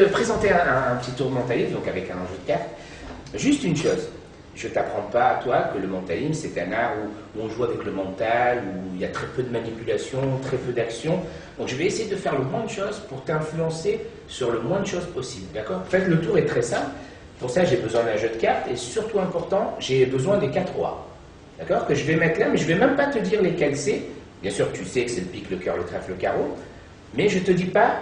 Présenter un petit tour de Montaïm, donc avec un jeu de cartes. Juste une chose, je ne t'apprends pas à toi que le Montaïm c'est un art où on joue avec le mental, où il y a très peu de manipulation, très peu d'action. Donc je vais essayer de faire le moins de choses pour t'influencer sur le moins de choses possible, d'accord? En fait, le tour est très simple. Pour ça, j'ai besoin d'un jeu de cartes et surtout important, j'ai besoin des 4 rois, d'accord? Que je vais mettre là, mais je ne vais même pas te dire lesquels c'est. Bien sûr, tu sais que c'est le pique, le cœur, le trèfle, le carreau, mais je ne te dis pas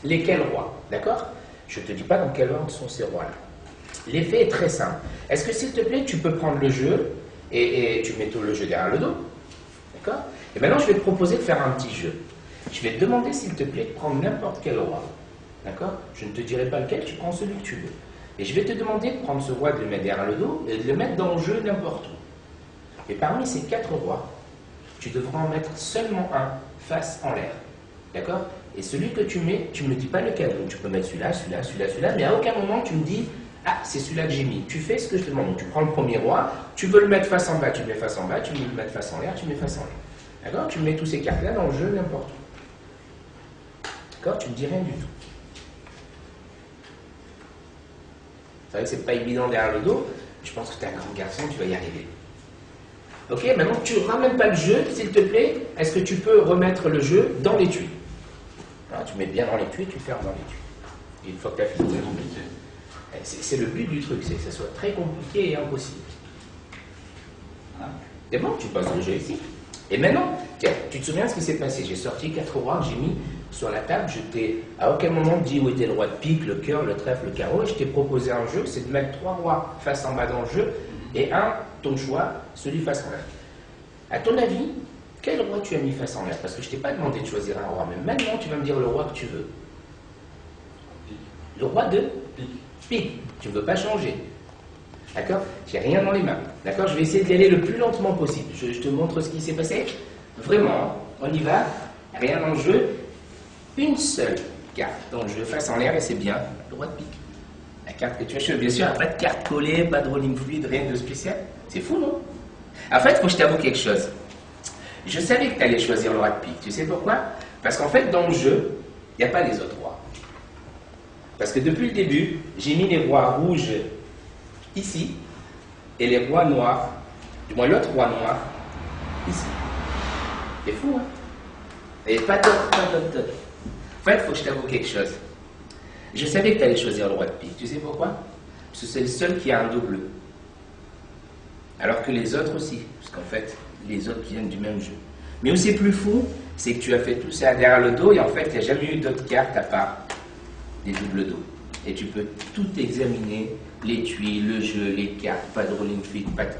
lesquels rois, d'accord? Je ne te dis pas dans quel ordre sont ces rois-là. L'effet est très simple. Est-ce que, s'il te plaît, tu peux prendre le jeu et tu mets tout le jeu derrière le dos, d'accord? Et maintenant, je vais te proposer de faire un petit jeu. Je vais te demander, s'il te plaît, de prendre n'importe quel roi, d'accord? Je ne te dirai pas lequel, tu prends celui que tu veux. Et je vais te demander de prendre ce roi, de le mettre derrière le dos et de le mettre dans le jeu n'importe où. Et parmi ces 4 rois, tu devras en mettre seulement un face en l'air. D'accord? Et celui que tu mets, tu ne me dis pas lequel. Donc tu peux mettre celui-là, celui-là, celui-là, celui-là, mais à aucun moment tu me dis « Ah, c'est celui-là que j'ai mis ». Tu fais ce que je te demande. Donc tu prends le premier roi, tu veux le mettre face en bas, tu le mets face en bas, tu veux le mettre face en l'air, tu le mets face en l'air. D'accord? Tu mets tous ces cartes-là dans le jeu n'importe où. D'accord? Tu ne dis rien du tout. C'est vrai que c'est pas évident derrière le dos, je pense que tu es un grand garçon, tu vas y arriver. Ok, maintenant tu ne ramènes pas le jeu, s'il te plaît. Est-ce que tu peux remettre le jeu dans l'étui? Tu mets bien dans l'étui et tu fermes dans l'étui. Et une fois que tu as fini, c'est compliqué. C'est le but du truc, c'est que ça soit très compliqué et impossible. C'est bon, tu passes le jeu ici. Et maintenant, tiens, tu te souviens de ce qui s'est passé? J'ai sorti 4 rois que j'ai mis sur la table. Je t'ai à aucun moment dit où était le roi de pique, le cœur, le trèfle, le carreau. Et je t'ai proposé un jeu, c'est de mettre 3 rois face en bas dans le jeu et un, ton choix, celui face en l'air. À ton avis, quel roi tu as mis face en l'air? Parce que je ne t'ai pas demandé de choisir un roi, mais maintenant tu vas me dire le roi que tu veux. Le roi de pique. Tu ne veux pas changer. D'accord? J'ai rien dans les mains. D'accord? Je vais essayer d'y aller le plus lentement possible. Je te montre ce qui s'est passé. Vraiment, on y va. Rien dans le jeu. Une seule carte dans le jeu face en l'air et c'est bien le roi de pique. La carte que tu as choisie, bien sûr, pas de carte collée, pas de rolling fluide, rien de spécial. C'est fou, non? En fait, il faut que je t'avoue quelque chose. Je savais que tu allais choisir le roi de pique. Tu sais pourquoi? Parce qu'en fait, dans le jeu, il n'y a pas les autres rois. Parce que depuis le début, j'ai mis les rois rouges ici et les rois noirs, du moins l'autre roi noir, ici. C'est fou, hein? Et pas d'autres, pas d'autres, d'autres. En fait, il faut que je t'avoue quelque chose. Je savais que tu allais choisir le roi de pique. Tu sais pourquoi? Parce que c'est le seul qui a un dos bleu. Alors que les autres aussi. Parce qu'en fait, les autres viennent du même jeu. Mais où c'est plus fou, c'est que tu as fait tout ça derrière le dos et en fait, il n'y a jamais eu d'autres cartes à part des doubles dos. Et tu peux tout examiner, l'étui, le jeu, les cartes, pas de rolling feed, pas de